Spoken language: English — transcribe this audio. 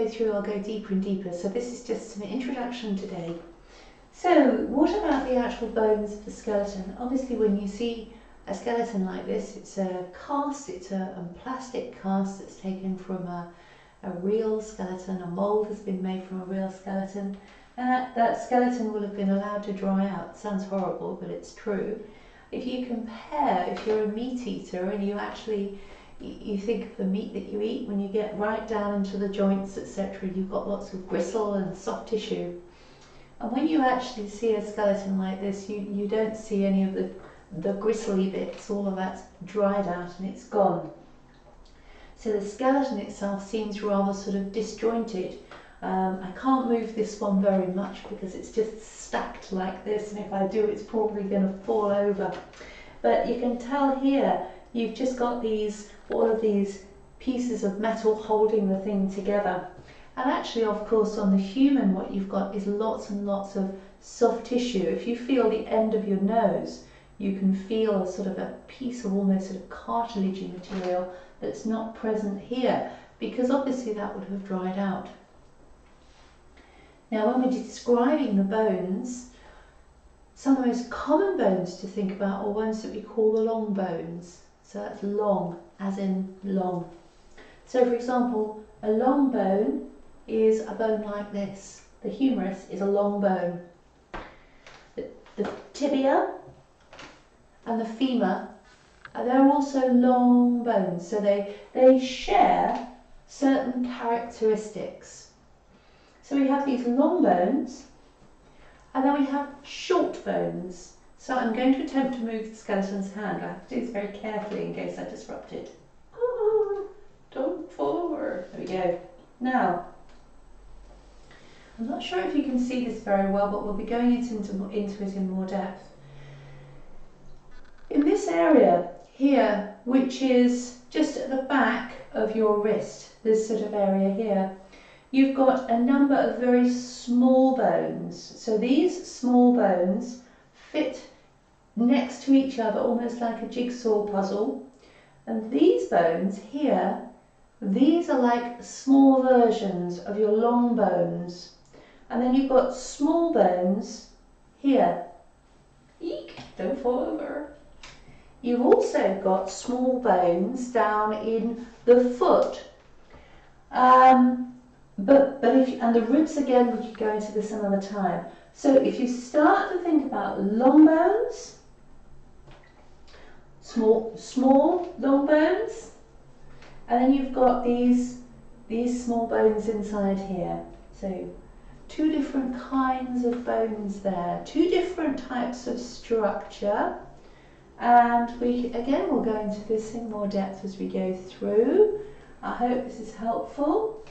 through, I'll go deeper and deeper. So this is just an introduction today. So what about the actual bones of the skeleton? Obviously when you see a skeleton like this, it's a cast, it's a plastic cast that's taken from a real skeleton. A mould has been made from a real skeleton. And that skeleton will have been allowed to dry out. Sounds horrible, but it's true. If you compare, if you're a meat eater and you think of the meat that you eat, when you get right down into the joints, etc., you've got lots of gristle and soft tissue. And when you actually see a skeleton like this, you don't see any of the gristly bits. All of that's dried out and it's gone. So the skeleton itself seems rather sort of disjointed. I can't move this one very much because it's just stacked like this, and if I do, it's probably going to fall over. But you can tell here, you've just got all of these pieces of metal holding the thing together. And actually, of course, on the human, what you've got is lots and lots of soft tissue. If you feel the end of your nose, you can feel a sort of a piece of almost sort of cartilagey material that's not present here, because obviously that would have dried out. Now, when we're describing the bones, some of the most common bones to think about are ones that we call the long bones. So that's long, as in long. So for example, a long bone is a bone like this. The humerus is a long bone. The tibia and the femur, they're also long bones. So they share certain characteristics. So we have these long bones, and then we have short bones. So I'm going to attempt to move the skeleton's hand. I have to do this very carefully in case I disrupt it. Oh, don't fall over. There we go. Now, I'm not sure if you can see this very well, but we'll be going into it in more depth. In this area here, which is just at the back of your wrist, this sort of area here, you've got a number of very small bones. So these small bones fit next to each other almost like a jigsaw puzzle. And these bones here, these are like small versions of your long bones. And then you've got small bones here. Eek, don't fall over. You've also got small bones down in the foot. And the ribs again, we could go into this another time. So if you start to think about long bones, small long bones, and then you've got these small bones inside here. So two different kinds of bones there, two different types of structure. And we'll go into this in more depth as we go through. I hope this is helpful.